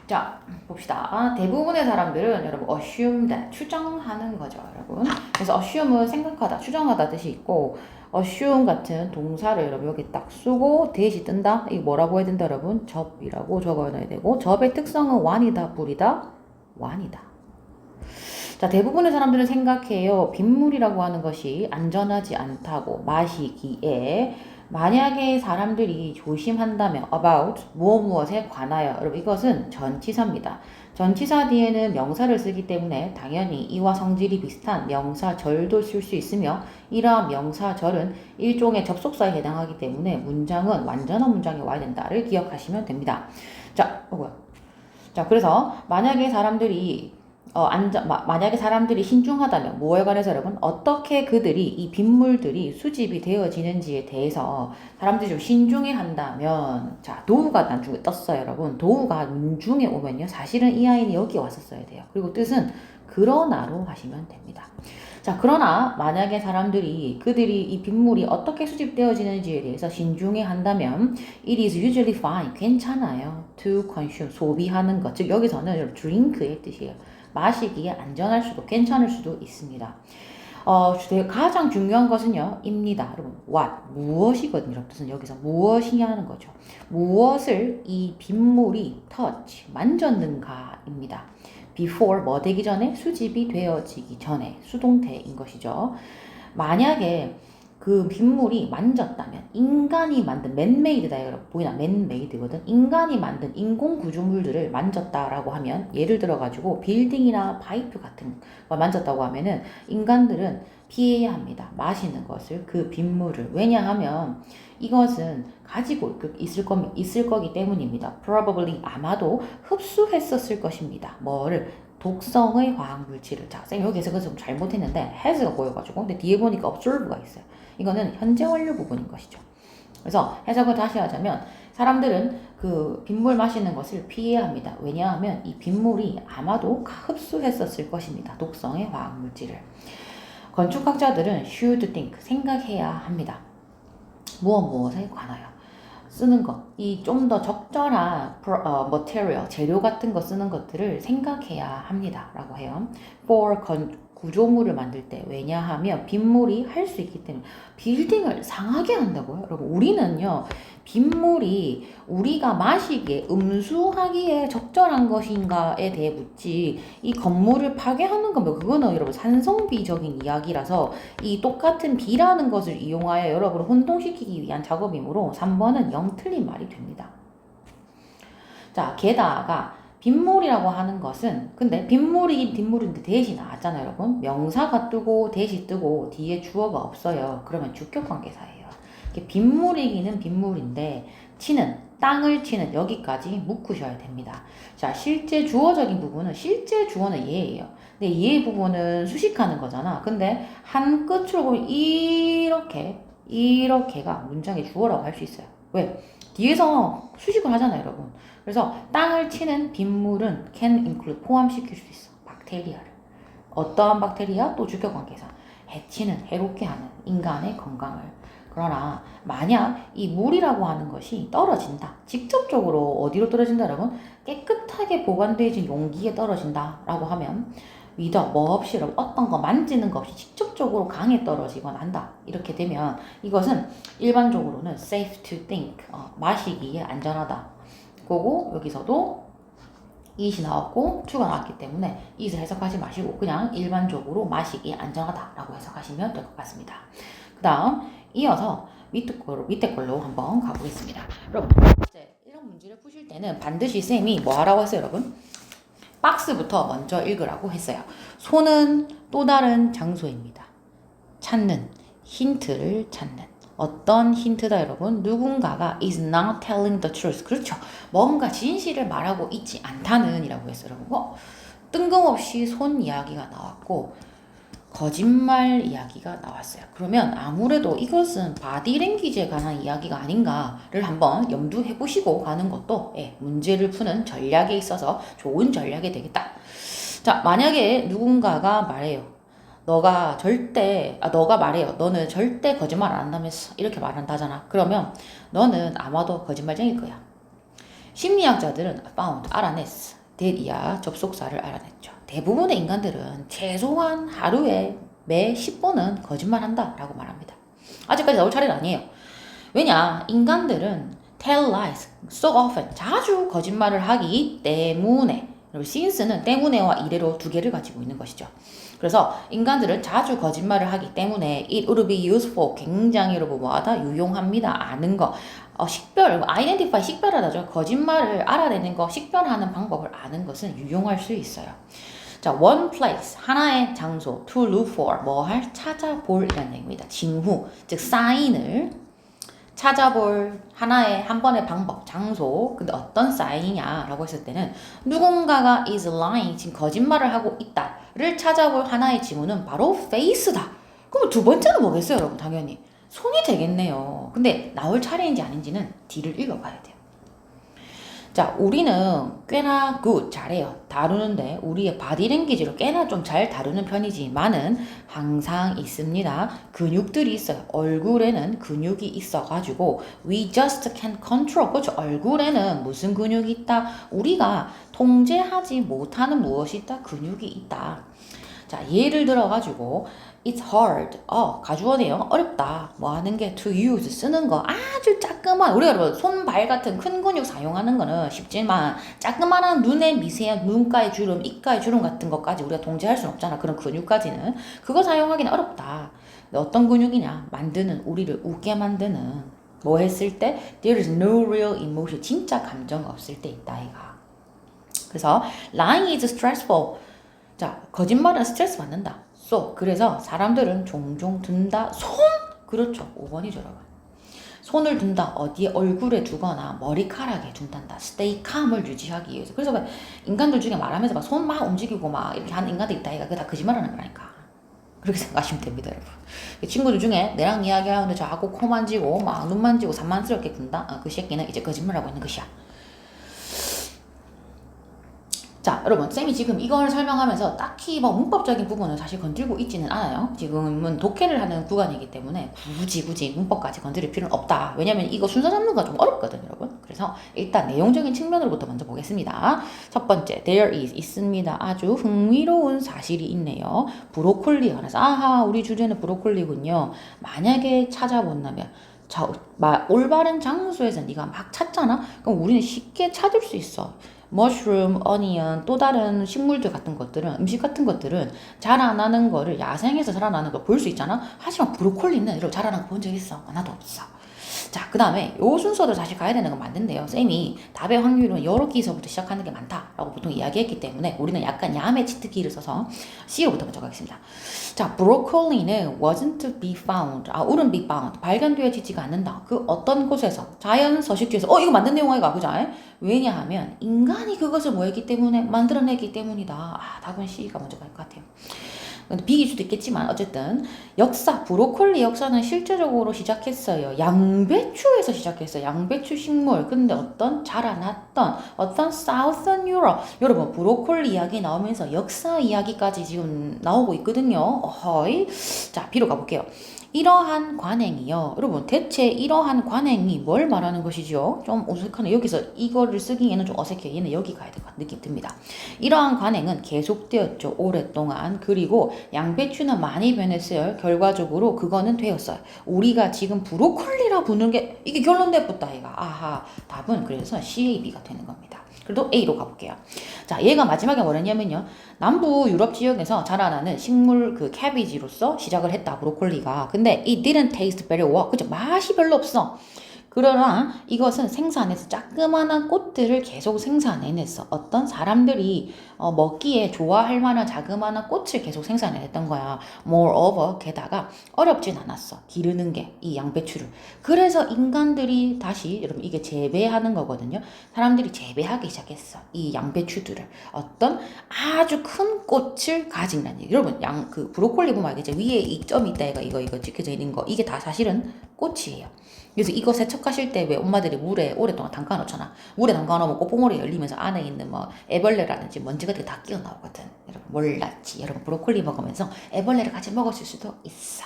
자, 봅시다. 대부분의 사람들은 여러분 assume that 추정하는 거죠, 여러분. 그래서 assume은 생각하다, 추정하다 뜻이 있고 assume 같은 동사를 여러분 여기 딱 쓰고 대시 뜬다. 이거 뭐라고 해야 된다, 여러분? 접이라고 적어놔야 되고 접의 특성은 완이다, 불이다, 완이다. 자, 대부분의 사람들은 생각해요. 빗물이라고 하는 것이 안전하지 않다고 마시기에 만약에 사람들이 조심한다면 about 무엇에 관하여 여러분 이것은 전치사입니다. 전치사 뒤에는 명사를 쓰기 때문에 당연히 이와 성질이 비슷한 명사절도 쓸 수 있으며 이러한 명사절은 일종의 접속사에 해당하기 때문에 문장은 완전한 문장에 와야 된다를 기억하시면 됩니다. 자, 자, 그래서 만약에 사람들이 만약에 사람들이 신중하다면 뭐에 관해서 여러분 어떻게 그들이 이 빗물들이 수집이 되어지는지에 대해서 사람들이 좀 신중해 한다면 자 도우가 나중에 떴어요 여러분. 도우가 문중에 오면요 사실은 이 아이는 여기 왔었어야 돼요. 그리고 뜻은 그러나로 하시면 됩니다. 자, 그러나 만약에 사람들이 그들이 이 빗물이 어떻게 수집되어지는지에 대해서 신중해 한다면 it is usually fine 괜찮아요 to consume 소비하는 것. 즉 여기서는 drink의 뜻이에요. 마시기에 안전할 수도 괜찮을 수도 있습니다. 가장 중요한 것은요 입니다. 여러분 what 무엇이거든요. 뜻은 여기서 무엇이냐는 거죠. 무엇을 이 빗물이 touch 만졌는가입니다. before 뭐 되기 전에 수집이 되어지기 전에 수동태인 것이죠. 만약에 그 빗물이 만졌다면 인간이 만든 맨메이드다 여러분 보이나 맨메이드거든. 인간이 만든 인공 구조물들을 만졌다라고 하면 예를 들어 가지고 빌딩이나 파이프 같은 걸 만졌다고 하면은 인간들은 피해야 합니다. 마시는 것을 그 빗물을 왜냐하면 이것은 가지고 있을 거기 때문입니다. probably 아마도 흡수했었을 것입니다. 뭐를 독성의 화학물질을 자, 쌤 여기서 좀 잘못했는데 has가 보여가지고 근데 뒤에 보니까 observe가 있어요. 이거는 현재 완료 부분인 것이죠. 그래서 해석을 다시 하자면 사람들은 그 빗물 마시는 것을 피해야 합니다. 왜냐하면 이 빗물이 아마도 흡수했었을 것입니다. 독성의 화학물질을. 건축학자들은 should think 생각해야 합니다. 무엇에 관하여 쓰는 것, 이 좀 더 적절한 material, 재료 같은 거 쓰는 것들을 생각해야 합니다. 라고 해요. for 구조물을 만들 때 왜냐하면 빗물이 할 수 있기 때문에 빌딩을 상하게 한다고요. 여러분 우리는요 빗물이 우리가 마시기에 음수하기에 적절한 것인가에 대해 묻지 이 건물을 파괴하는 거면 그거는 여러분 산성비적인 이야기라서 이 똑같은 비라는 것을 이용하여 여러분을 혼동시키기 위한 작업이므로 3번은 영 틀린 말이 됩니다. 자 게다가 빗물이라고 하는 것은 근데 빗물이긴 빗물인데 대시 나왔잖아요 여러분. 명사가 뜨고 대시 뜨고 뒤에 주어가 없어요. 그러면 주격관계사예요. 빗물이기는 빗물인데 치는 땅을 치는 여기까지 묶으셔야 됩니다. 자 실제 주어적인 부분은 실제 주어는 얘예요. 근데 얘 부분은 수식하는 거잖아. 근데 한 끝으로 보면 이렇게가 문장의 주어라고 할 수 있어요. 왜? 뒤에서 수식을 하잖아요 여러분. 그래서 땅을 치는 빗물은 can include 포함시킬 수 있어. 박테리아를. 어떠한 박테리아? 또 주격관계사. 해치는 해롭게 하는 인간의 건강을. 그러나 만약 이 물이라고 하는 것이 떨어진다. 직접적으로 어디로 떨어진다 여러분? 깨끗하게 보관되어진 용기에 떨어진다 라고 하면 위더 뭐 없이 어떤 거 만지는 거 없이 직접적으로 강에 떨어지거나 한다. 이렇게 되면 이것은 일반적으로는 safe to think 마시기에 안전하다. 그거고 여기서도 it이 나왔고 to가 나왔기 때문에 it을 해석하지 마시고 그냥 일반적으로 마시기에 안전하다라고 해석하시면 될 것 같습니다. 그 다음 이어서 밑에 걸로 한번 가보겠습니다. 여러분 이제 이런 문제를 푸실 때는 반드시 쌤이 뭐 하라고 했어요 여러분? 박스부터 먼저 읽으라고 했어요. 손은 또 다른 장소입니다. 찾는, 힌트를 찾는. 어떤 힌트다 여러분? 누군가가 is not telling the truth. 그렇죠. 뭔가 진실을 말하고 있지 않다는 이라고 했어요. 여러분. 뜬금없이 손 이야기가 나왔고 거짓말 이야기가 나왔어요. 그러면 아무래도 이것은 바디랭귀지에 관한 이야기가 아닌가를 한번 염두해 보시고 가는 것도 문제를 푸는 전략에 있어서 좋은 전략이 되겠다. 자, 만약에 누군가가 말해요. 너가 말해요. 너는 절대 거짓말 안 한다면서 이렇게 말한다잖아. 그러면 너는 아마도 거짓말쟁일 거야. 심리학자들은 found, 알아냈어. that이야 접속사를 알아냈죠. 대부분의 인간들은 최소한 하루에 매 10번은 거짓말한다 라고 말합니다. 아직까지 나올 차례는 아니에요. 왜냐? 인간들은 tell lies so often, 자주 거짓말을 하기 때문에, 그리고 since는 때문에와 이래로 두 개를 가지고 있는 것이죠. 그래서 인간들은 자주 거짓말을 하기 때문에 it would be useful, 굉장히 여러분 뭐하다? 유용합니다. 아는 거. 식별, identify, 식별하다죠. 거짓말을 알아내는 거, 식별하는 방법을 아는 것은 유용할 수 있어요. 자, one place, 하나의 장소, to look for, 뭐 할, 찾아볼 이라는 얘기입니다. 징후, 즉 사인을 찾아볼 하나의 한 번의 방법, 장소. 근데 어떤 사인이냐라고 했을 때는 누군가가 is lying, 지금 거짓말을 하고 있다를 찾아볼 하나의 지문은 바로 face다. 그럼 두 번째는 뭐겠어요, 여러분? 당연히 손이 되겠네요. 근데 나올 차례인지 아닌지는 D를 읽어봐야 돼요. 자, 우리는 꽤나 good, 잘해요. 다루는데 우리의 바디랭귀지로 꽤나 좀 잘 다루는 편이지만은 항상 있습니다. 근육들이 있어요. 얼굴에는 근육이 있어가지고 we just can't control. 그렇죠. 얼굴에는 무슨 근육이 있다? 우리가 통제하지 못하는 무엇이 있다? 근육이 있다. 자, 예를 들어가지고 it's hard. 가주어네요. 어렵다. 뭐 하는 게 to use, 쓰는 거. 아주 짜끄만, 우리가 여러분 손, 발 같은 큰 근육 사용하는 거는 쉽지만 짜끄만한 눈에 미세한 눈가의 주름, 입가의 주름 같은 것까지 우리가 통제할 수는 없잖아. 그런 근육까지는. 그거 사용하기는 어렵다. 근데 어떤 근육이냐? 만드는, 우리를 웃게 만드는, 뭐 했을 때 there is no real emotion, 진짜 감정 없을 때 있다 이가. 그래서 lying is stressful. 자, 거짓말은 스트레스 받는다. 그래서 사람들은 종종 든다. 그렇죠. 5번이죠, 여러분. 손을 둔다. 어디에? 얼굴에 두거나 머리카락에 둔단다. stay calm을 유지하기 위해서. 그래서 인간들 중에 말하면서 막 손 막 움직이고 막 이렇게 하는 인간들 있다. 이거 다 거짓말하는 거라니까. 그렇게 생각하시면 됩니다, 여러분. 친구들 중에 내랑 이야기하는데 자꾸 코 만지고 막 눈 만지고 산만스럽게 군다. 그 새끼는 이제 거짓말하고 있는 것이야. 자, 여러분, 쌤이 지금 이걸 설명하면서 딱히 뭐 문법적인 부분은 사실 건들고 있지는 않아요. 지금은 독해를 하는 구간이기 때문에 굳이 문법까지 건드릴 필요는 없다. 왜냐면 이거 순서 잡는 거 좀 어렵거든요, 여러분. 그래서 일단 내용적인 측면으로부터 먼저 보겠습니다. 첫 번째, there is, 있습니다. 아주 흥미로운 사실이 있네요. 브로콜리가 나서, 아하, 우리 주제는 브로콜리군요. 만약에 찾아본다면, 자, 올바른 장소에서 네가 막 찾잖아? 그럼 우리는 쉽게 찾을 수 있어. 머쉬룸, 어니언, 또 다른 식물들 같은 것들은, 음식 같은 것들은 자라나는 거를, 야생에서 자라나는 걸 볼 수 있잖아? 하지만 브로콜리는 이렇게 자라나는 거 본 적 있어? 나도 없어. 자, 그 다음에 요 순서대로 사실 가야 되는 건 맞는데요. 쌤이 답의 확률은 여러 기서부터 시작하는 게 많다라고 보통 이야기했기 때문에 우리는 약간 야매 치트키를 써서 C로부터 먼저 가겠습니다. 자, 브로콜리는 wasn't to be found. wouldn't be found. 발견되어지지가 않는다. 그 어떤 곳에서, 자연 서식지에서, 이거 맞는 내용 아이가, 그죠? 왜냐하면 인간이 그것을 뭐 했기 때문에, 만들어내기 때문이다. 답은 C가 먼저 갈 것 같아요. B일 수도 있겠지만 어쨌든 역사, 브로콜리 역사는 실제적으로 시작했어요. 양배추에서 시작했어요. 양배추 식물. 근데 어떤 자라났던 어떤 Southern Europe, 여러분 브로콜리 이야기 나오면서 역사 이야기까지 지금 나오고 있거든요. 어허이. 자, B로 가볼게요. 이러한 관행이요. 여러분, 대체 이러한 관행이 뭘 말하는 것이죠? 좀 어색하네. 여기서 이거를 쓰기에는 좀 어색해요. 얘는 여기 가야 될 것 같은 느낌 듭니다. 이러한 관행은 계속되었죠. 오랫동안. 그리고 양배추는 많이 변했어요. 결과적으로 그거는 되었어요. 우리가 지금 브로콜리라 부르는 게 이게 결론 내붙다 이가. 아하. 답은 그래서 CAB가 되는 겁니다. 그래도 A로 가볼게요. 자, 얘가 마지막에 뭐랬냐면요. 남부 유럽 지역에서 자라나는 식물 그 캐비지로서 시작을 했다. 브로콜리가. 근데 it didn't taste very well. 그죠? 맛이 별로 없어. 그러나 이것은 생산해서 자그마한 꽃들을 계속 생산해냈어. 어떤 사람들이 먹기에 좋아할 만한 자그마한 꽃을 계속 생산해냈던 거야. Moreover, 게다가 어렵진 않았어. 기르는 게 이 양배추를. 그래서 인간들이 다시, 여러분 이게 재배하는 거거든요. 사람들이 재배하기 시작했어. 이 양배추들을. 어떤 아주 큰 꽃을 가진다는 얘기. 여러분 그 브로콜리 보면 알겠죠? 위에 이 점이 있다. 이거 찍혀져 있는 거. 이게 다 사실은 꽃이에요. 그래서 이거 세척하실 때 왜 엄마들이 물에 오랫동안 담가 놓잖아. 물에 담가 놓으면 꽃봉오리 열리면서 안에 있는 뭐 애벌레라든지 먼지 같은 게 다 끼어 나오거든. 여러분 몰랐지? 여러분 브로콜리 먹으면서 애벌레를 같이 먹었을 수도 있어.